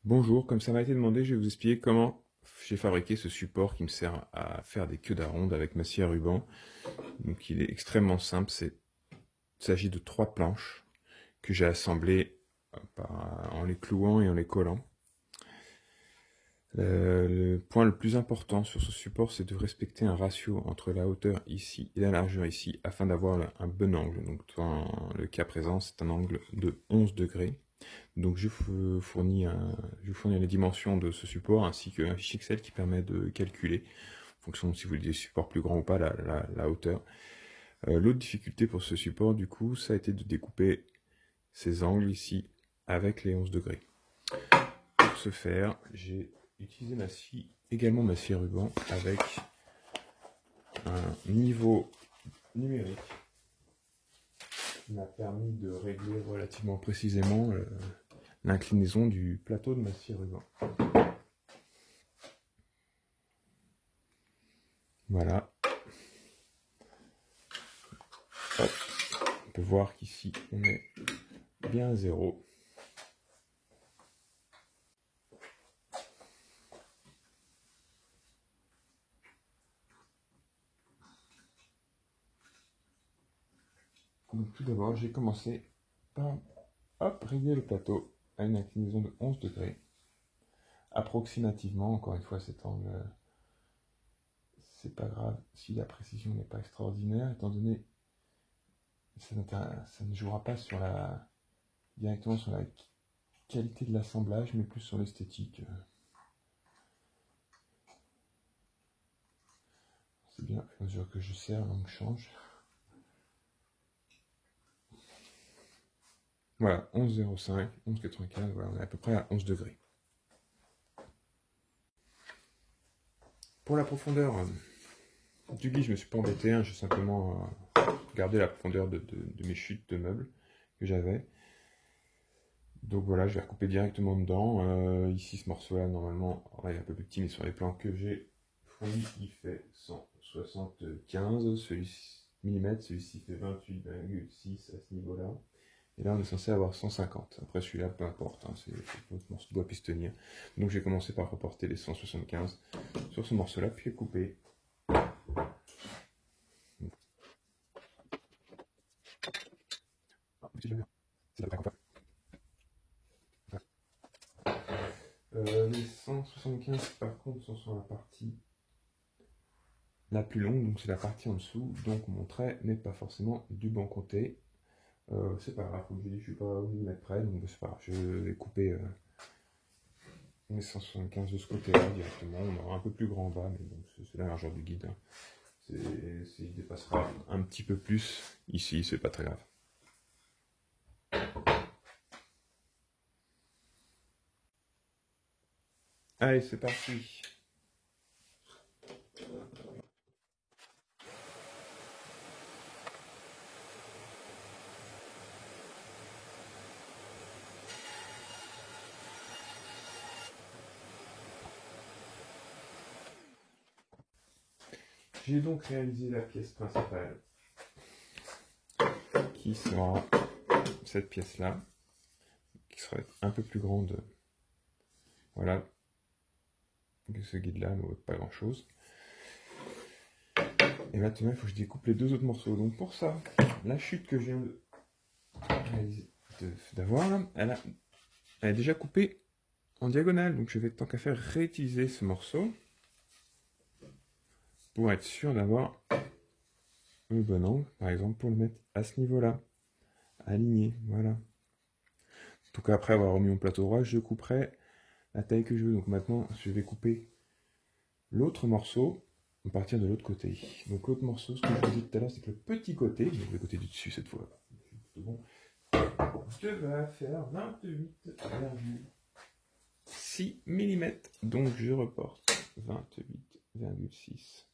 Bonjour, comme ça m'a été demandé, je vais vous expliquer comment j'ai fabriqué ce support qui me sert à faire des queues d'aronde avec ma scie à ruban. Donc il est extrêmement simple, il s'agit de 3 planches que j'ai assemblées en les clouant et en les collant. Le point le plus important sur ce support, c'est de respecter un ratio entre la hauteur ici et la largeur ici, afin d'avoir un bon angle. Donc dans le cas présent, c'est un angle de 11 degrés. Donc je vous fournis les dimensions de ce support ainsi qu'un fichier Excel qui permet de calculer, en fonction de si vous voulez des supports plus grands ou pas, la hauteur. L'autre difficulté pour ce support, du coup, ça a été de découper ces angles ici avec les 11 degrés. Pour ce faire, j'ai utilisé également ma scie à ruban avec un niveau numérique qui m'a permis de régler relativement précisément l'inclinaison du plateau de ma scie à ruban. Voilà. Hop. On peut voir qu'ici on est bien à 0. Donc tout d'abord, j'ai commencé par régler le plateau à une inclinaison de 11 degrés. Approximativement, encore une fois, cet angle, c'est pas grave si la précision n'est pas extraordinaire, étant donné ça ne jouera pas directement sur la qualité de l'assemblage, mais plus sur l'esthétique. C'est bien, à mesure que je serre, l'angle change. Voilà, 11,05, 11,95, voilà, on est à peu près à 11 degrés. Pour la profondeur du lit, je ne me suis pas embêté, hein, j'ai simplement gardé la profondeur de mes chutes de meubles que j'avais. Donc voilà, je vais recouper directement dedans. Ici, ce morceau-là, normalement, il est un peu plus petit, mais sur les plans que j'ai fournis, il fait 175 mm, celui-ci fait 28,6 à ce niveau-là. Et là, on est censé avoir 150. Après, celui-là, peu importe, hein, votre morceau doit puisse tenir. Donc, j'ai commencé par reporter les 175 sur ce morceau-là, puis le couper. Les 175, par contre, sont sur la partie la plus longue, donc c'est la partie en dessous. Donc, mon trait n'est pas forcément du bon côté. C'est pas grave, comme je dis, je suis pas au millimètre près, donc c'est pas grave. Je vais couper mes 175 de ce côté-là directement. On aura un peu plus grand en bas, mais donc c'est la largeur du guide. Hein. Il dépassera un petit peu plus ici, c'est pas très grave. Allez, c'est parti. J'ai donc réalisé la pièce principale, qui sera cette pièce-là, qui sera un peu plus grande, voilà, que ce guide-là, mais pas grand-chose. Et maintenant, il faut que je découpe les deux autres morceaux. Donc pour ça, la chute que je viens d'avoir là, elle est déjà coupée en diagonale. Donc je vais tant qu'à faire réutiliser ce morceau pour être sûr d'avoir le bon angle, par exemple pour le mettre à ce niveau-là, aligné, voilà. Donc après avoir remis mon plateau droit, je couperai la taille que je veux. Donc maintenant, je vais couper l'autre morceau à partir de l'autre côté. Donc l'autre morceau, ce que je vous disais tout à l'heure, c'est que le petit côté, donc le côté du dessus cette fois, bon, devrait faire 28,6 mm. Donc je reporte 28,6.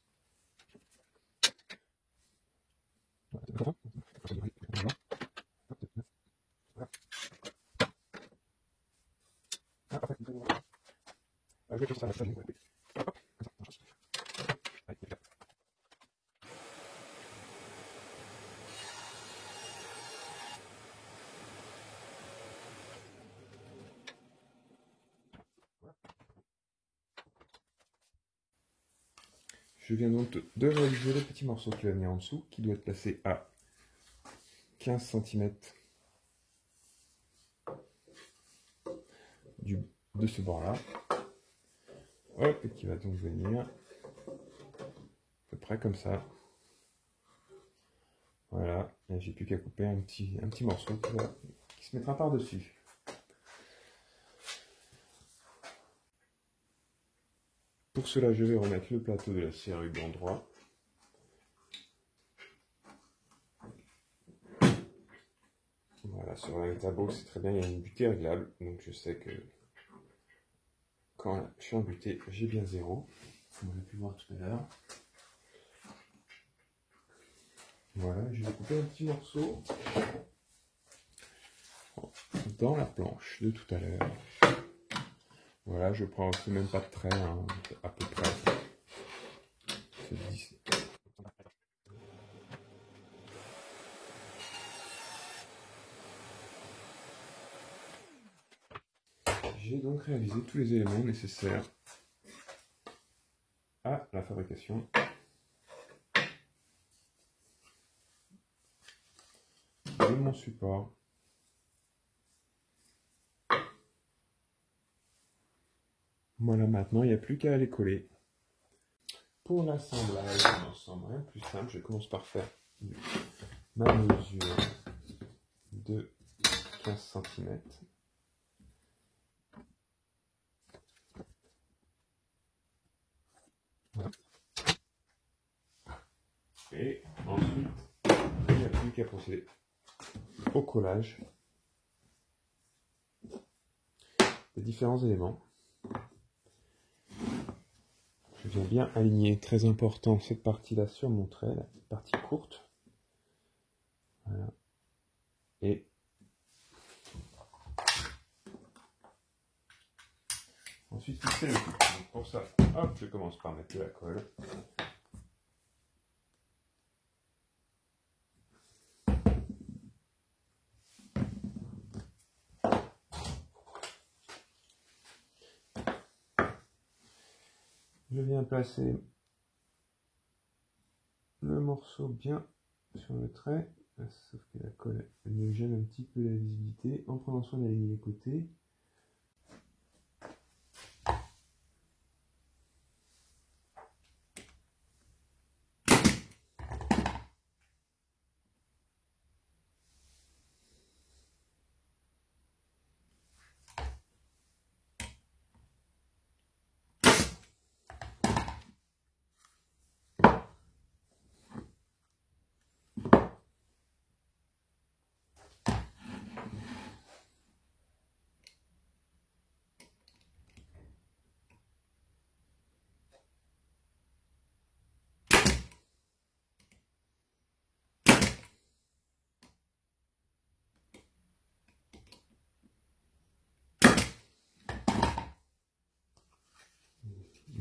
Je viens donc de réaliser le petit morceau qui va venir en dessous, qui doit être placé à 15 cm de ce bord-là. Hop, et qui va donc venir à peu près comme ça. Voilà, et j'ai plus qu'à couper un petit morceau qui se mettra par-dessus. Pour cela, je vais remettre le plateau de la serrure du endroit. Voilà, sur la métabox, c'est très bien, il y a une butée réglable, donc je sais que quand je suis en butée, j'ai bien 0. Comme on a pu voir tout à l'heure. Voilà, je vais couper un petit morceau dans la planche de tout à l'heure. Voilà, je prends aussi même pas de trait, hein, à peu près. J'ai donc réalisé tous les éléments nécessaires à la fabrication de mon support. Voilà, maintenant il n'y a plus qu'à les coller. Pour l'assemblage de l'ensemble, rien de plus simple, je commence par faire ma mesure de 15 cm. Voilà. Et ensuite, il n'y a plus qu'à procéder au collage des différents éléments. Je viens bien aligner, très important, cette partie-là sur mon trait, la partie courte. Voilà. Et ensuite fixer le tout. Donc pour ça, hop, je commence par mettre de la colle. Je viens placer le morceau bien sur le trait, sauf que la colle elle me gêne un petit peu la visibilité, en prenant soin d'aligner les côtés.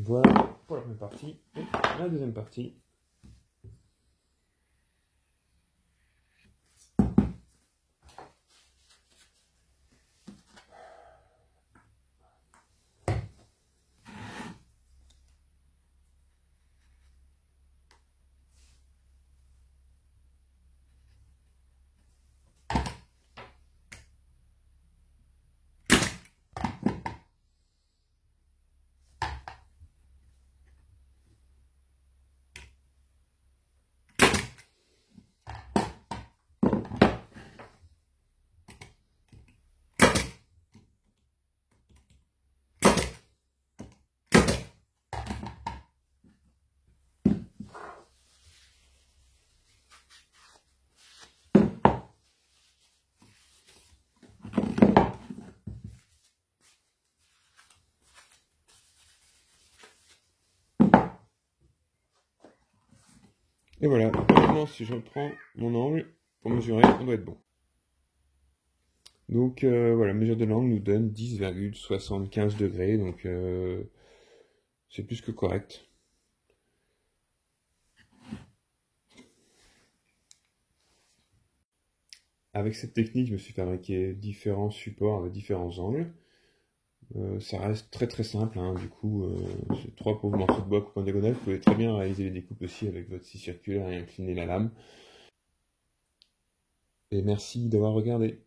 Voilà pour la première partie. Et la deuxième partie. Et voilà, normalement si je reprends mon angle pour mesurer, on doit être bon. Donc voilà, mesure de l'angle nous donne 10,75 degrés, donc c'est plus que correct. Avec cette technique, je me suis fabriqué différents supports avec différents angles. Ça reste très très simple, hein. Du coup, ces trois pauvres morceaux de bois coupés en diagonale, vous pouvez très bien réaliser les découpes aussi avec votre scie circulaire et incliner la lame. Et merci d'avoir regardé.